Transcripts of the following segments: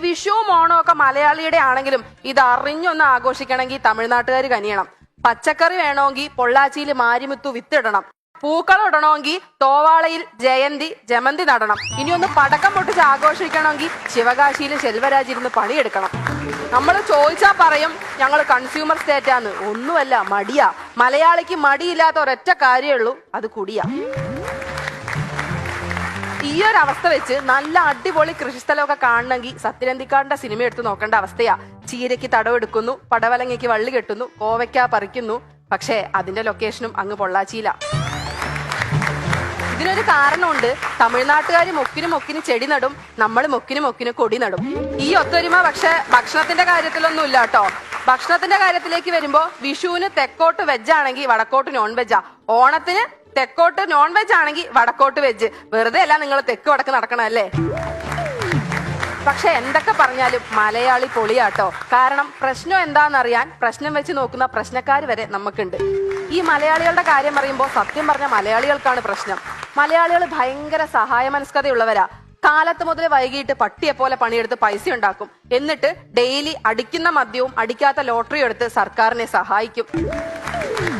വിഷുവും ഓണവും ഒക്കെ മലയാളിയുടെ ആണെങ്കിലും ഇത് അറിഞ്ഞൊന്ന് ആഘോഷിക്കണമെങ്കിൽ തമിഴ്നാട്ടുകാർ കനിയണം. പച്ചക്കറി വേണമെങ്കിൽ പൊള്ളാച്ചിയിൽ മാരിമുത്തു വിത്തിടണം. പൂക്കളം ഇടണമെങ്കിൽ തോവാളയിൽ ജമന്തി നടണം. ഇനിയൊന്ന് പടക്കം പൊട്ടിച്ച് ആഘോഷിക്കണമെങ്കിൽ ശിവകാശിയിൽ ശെൽവരാജ് ഇരുന്ന് പണിയെടുക്കണം. നമ്മൾ ചോദിച്ചാൽ പറയും ഞങ്ങൾ കൺസ്യൂമർ സ്റ്റേറ്റാന്ന്. ഒന്നുമല്ല, മടിയാ. മലയാളിക്ക് മടിയില്ലാത്ത ഒരൊറ്റ കാര്യമേ ഉള്ളൂ, അത് കുടിയാ. ഈ ഒരു അവസ്ഥ വെച്ച് നല്ല അടിപൊളി കൃഷിസ്ഥലമൊക്കെ കാണണമെങ്കിൽ സത്യനന്ദിക്കാടിന്റെ സിനിമ എടുത്ത് നോക്കേണ്ട അവസ്ഥയാ. ചീരയ്ക്ക് തടവെടുക്കുന്നു, പടവലങ്ങയ്ക്ക് വള്ളി കെട്ടുന്നു, കോവയ്ക്ക പറിക്കുന്നു. പക്ഷേ അതിന്റെ ലൊക്കേഷനും അങ്ങ് പൊള്ളാച്ചിയില. ഇതിനൊരു കാരണമുണ്ട്. തമിഴ്നാട്ടുകാർ മൊക്കിന് ചെടി നടും, നമ്മൾ മൊക്കിന് കൊടി നടും. ഈ ഒത്തൊരുമ പക്ഷെ ഭക്ഷണത്തിന്റെ കാര്യത്തിലൊന്നും ഇല്ല കേട്ടോ. ഭക്ഷണത്തിന്റെ കാര്യത്തിലേക്ക് വരുമ്പോ വിഷുവിന് തെക്കോട്ട് വെജ് ആണെങ്കിൽ വടക്കോട്ട് നോൺ വെജാ. ഓണത്തിന് തെക്കോട്ട് നോൺ വെജ് ആണെങ്കിൽ വടക്കോട്ട് വെജ്. വെറുതെ അല്ല നിങ്ങൾ തെക്ക് വടക്ക് നടക്കണല്ലേ. പക്ഷെ എന്തൊക്കെ പറഞ്ഞാലും മലയാളി പൊളിയാട്ടോ. കാരണം പ്രശ്നം എന്താണെന്നറിയാൻ പ്രശ്നം വെച്ച് നോക്കുന്ന പ്രശ്നക്കാർ വരെ നമുക്കുണ്ട്. ഈ മലയാളികളുടെ കാര്യം പറയുമ്പോൾ സത്യം പറഞ്ഞ മലയാളികൾക്കാണ് പ്രശ്നം. മലയാളികൾ ഭയങ്കര സഹായ മനസ്കതയുള്ളവരാ. കാലത്ത് മുതൽ വൈകിട്ട് പട്ടിയെ പോലെ പണിയെടുത്ത് പൈസ ഉണ്ടാക്കും. എന്നിട്ട് ഡെയിലി അടിക്കുന്ന മദ്യവും അടിക്കാത്ത ലോട്ടറിയും എടുത്ത് സർക്കാരിനെ സഹായിക്കും.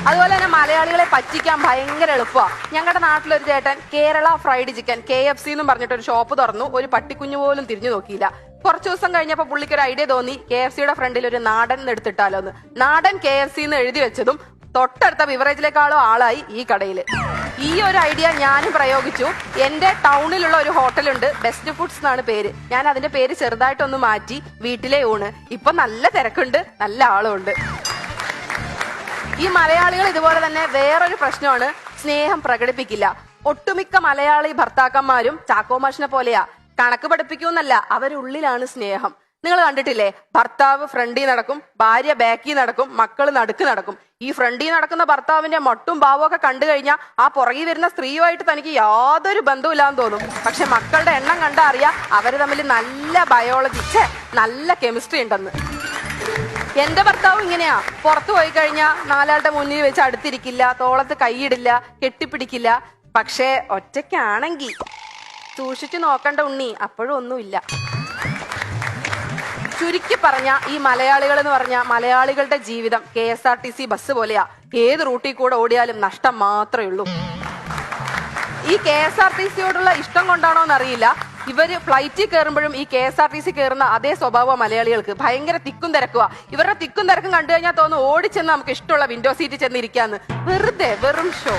അതുപോലെ തന്നെ മലയാളികളെ പറ്റിക്കാൻ ഭയങ്കര എളുപ്പമാണ്. ഞങ്ങളുടെ നാട്ടിലൊരു ചേട്ടൻ കേരള ഫ്രൈഡ് ചിക്കൻ KFC എന്നും പറഞ്ഞിട്ട് ഒരു ഷോപ്പ് തുറന്നു. ഒരു പട്ടിക്കുഞ്ഞു പോലും തിരിഞ്ഞു നോക്കിയില്ല. കുറച്ചു ദിവസം കഴിഞ്ഞപ്പോൾ പുള്ളിക്ക് ഒരു ഐഡിയ തോന്നി, KFCയുടെ ഫ്രണ്ടിൽ ഒരു നാടൻ എടുത്തിട്ടാലോ എന്ന്. നാടൻ KFC എന്ന് എഴുതി വെച്ചതും തൊട്ടടുത്ത ബിവറേജിലേക്കാളോ ആളായി ഈ കടയില്. ഈ ഒരു ഐഡിയ ഞാനും പ്രയോഗിച്ചു. എന്റെ ടൗണിലുള്ള ഒരു ഹോട്ടലുണ്ട്, ബെസ്റ്റ് ഫുഡ്സ് എന്നാണ് പേര്. ഞാൻ അതിന്റെ പേര് ചെറുതായിട്ടൊന്ന് മാറ്റി, വീട്ടിലെ ഊണ്. ഇപ്പൊ നല്ല തിരക്കുണ്ട്, നല്ല ആളുണ്ട്. ഈ മലയാളികൾ ഇതുപോലെ തന്നെ വേറൊരു പ്രശ്നമാണ്, സ്നേഹം പ്രകടിപ്പിക്കില്ല. ഒട്ടുമിക്ക മലയാളി ഭർത്താക്കന്മാരും ചാക്കോമാഷിനെ പോലെയാ. കണക്ക് പഠിപ്പിക്കൂന്നല്ല, അവരുള്ളിലാണ് സ്നേഹം. നിങ്ങൾ കണ്ടിട്ടില്ലേ, ഭർത്താവ് ഫ്രണ്ടിൽ നടക്കും, ഭാര്യ ബാക്കിൽ നടക്കും, മക്കള് നടുക്ക് നടക്കും. ഈ ഫ്രണ്ടിൽ നടക്കുന്ന ഭർത്താവിന്റെ മട്ടും ഭാവവും ഒക്കെ കണ്ടു കഴിഞ്ഞാൽ ആ പുറകിൽ വരുന്ന സ്ത്രീയുമായിട്ട് തനിക്ക് യാതൊരു ബന്ധമില്ലാന്ന് തോന്നും. പക്ഷെ മക്കളുടെ എണ്ണം കണ്ടാ അറിയാം അവര് തമ്മിൽ നല്ല ബയോളജി, നല്ല കെമിസ്ട്രി ഉണ്ടെന്ന്. എന്റെ ഭർത്താവ് ഇങ്ങനെയാ. പുറത്തു പോയി കഴിഞ്ഞാൽ നാലാളുടെ മുന്നിൽ വെച്ച് അടുത്തിരിക്കില്ല, തോളത്ത് കൈയിടില്ല, കെട്ടിപ്പിടിക്കില്ല. പക്ഷെ ഒറ്റയ്ക്കാണെങ്കിൽ സൂക്ഷിച്ചു നോക്കണ്ട ഉണ്ണി, അപ്പോഴും ഒന്നുമില്ല. ചുരുക്കി പറഞ്ഞ ഈ മലയാളികൾ എന്ന് പറഞ്ഞ മലയാളികളുടെ ജീവിതം KSRTC ബസ് പോലെയാ. ഏത് റൂട്ടിൽ കൂടെ ഓടിയാലും നഷ്ടം മാത്രമേ ഉള്ളൂ. ഈ KSRTCയോടുള്ള ഇഷ്ടം കൊണ്ടാണോ എന്നറിയില്ല, ഇവര് ഫ്ലൈറ്റിൽ കയറുമ്പോഴും ഈ KSRTC കയറുന്ന അതേ സ്വഭാവം മലയാളികൾക്ക്. ഭയങ്കര തിക്കും തിരക്കുക. ഇവരുടെ തിക്കും തിരക്കും കണ്ടു കഴിഞ്ഞാൽ തോന്നുന്നു ഓടിച്ചെന്ന് നമുക്ക് ഇഷ്ടമുള്ള വിൻഡോ സീറ്റിൽ ചെന്നിരിക്കാന്ന്. വെറും ഷോ.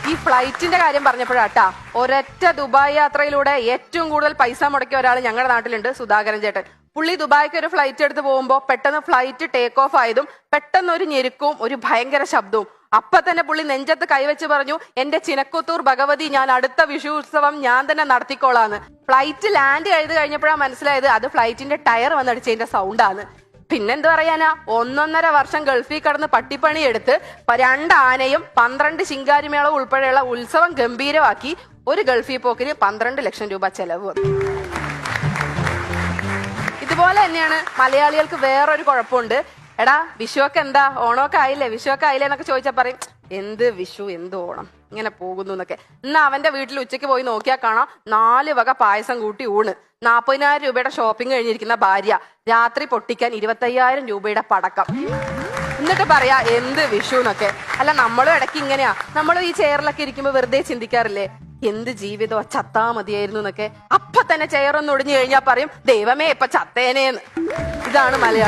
ഈ ഫ്ലൈറ്റിന്റെ കാര്യം പറഞ്ഞപ്പോഴാട്ടാ, ഒരൊറ്റ ദുബായ് യാത്രയിലൂടെ ഏറ്റവും കൂടുതൽ പൈസ മുടക്കിയ ഒരാൾ ഞങ്ങളുടെ നാട്ടിലുണ്ട്, സുധാകരൻ ചേട്ടൻ. പുള്ളി ദുബായ്ക്ക് ഒരു ഫ്ലൈറ്റ് എടുത്ത് പോകുമ്പോൾ പെട്ടെന്ന് ഫ്ലൈറ്റ് ടേക്ക് ഓഫ് ആയതും പെട്ടെന്ന് ഒരു ഞെരുക്കവും ഒരു ഭയങ്കര ശബ്ദവും. അപ്പൊ തന്നെ പുള്ളി നെഞ്ചത്ത് കൈവച്ച് പറഞ്ഞു, എന്റെ ചിനക്കുത്തൂർ ഭഗവതി, ഞാൻ അടുത്ത വിഷു ഉത്സവം ഞാൻ തന്നെ നടത്തിക്കോളാന്ന്. ഫ്ലൈറ്റ് ലാൻഡ് ചെയ്ത് കഴിഞ്ഞപ്പോഴാണ് മനസ്സിലായത് അത് ഫ്ലൈറ്റിന്റെ ടയർ വന്നടിച്ചതിന്റെ സൗണ്ടാണ്. പിന്നെന്ത് പറയാനാ, 1.5 വർഷം ഗൾഫിൽ കടന്ന് പട്ടിപ്പണി എടുത്ത് 2 ആനയും 12 ശിങ്കാരിമേളവും ഉൾപ്പെടെയുള്ള ഉത്സവം ഗംഭീരമാക്കി ഒരു ഗൾഫിൽ പോക്കിന് 12 ലക്ഷം രൂപ ചെലവ്. ഇതുപോലെ തന്നെയാണ് മലയാളികൾക്ക് വേറൊരു കുഴപ്പമുണ്ട്. എടാ വിഷുവൊക്കെ എന്താ, ഓണമൊക്കെ ആയില്ലേ, വിഷുവൊക്കെ ആയില്ലേ എന്നൊക്കെ ചോദിച്ചാൽ പറയും, എന്ത് വിഷു എന്ത് ഓണം, ഇങ്ങനെ പോകുന്നു എന്നൊക്കെ. എന്നാ അവന്റെ വീട്ടിൽ ഉച്ചയ്ക്ക് പോയി നോക്കിയാൽ കാണാം 4 വക പായസം കൂട്ടി ഊണ്, 40,000 രൂപയുടെ ഷോപ്പിംഗ് കഴിഞ്ഞിരിക്കുന്ന ഭാര്യ, രാത്രി പൊട്ടിക്കാൻ 25,000 രൂപയുടെ പടക്കം. എന്നിട്ട് പറയാ എന്ത് വിഷു എന്നൊക്കെ. അല്ല, നമ്മളും ഇടയ്ക്ക് ഇങ്ങനെയാ. നമ്മളും ഈ ചെയറിലൊക്കെ ഇരിക്കുമ്പോ വെറുതെ ചിന്തിക്കാറില്ലേ, എന്ത് ജീവിതോ, ചത്താ മതിയായിരുന്നു എന്നൊക്കെ. അപ്പൊ തന്നെ ചെയറൊന്ന് ഒടിഞ്ഞു കഴിഞ്ഞാൽ പറയും, ദൈവമേ ഇപ്പൊ ചത്തേനേന്ന്. ഇതാണ് മലയാളം.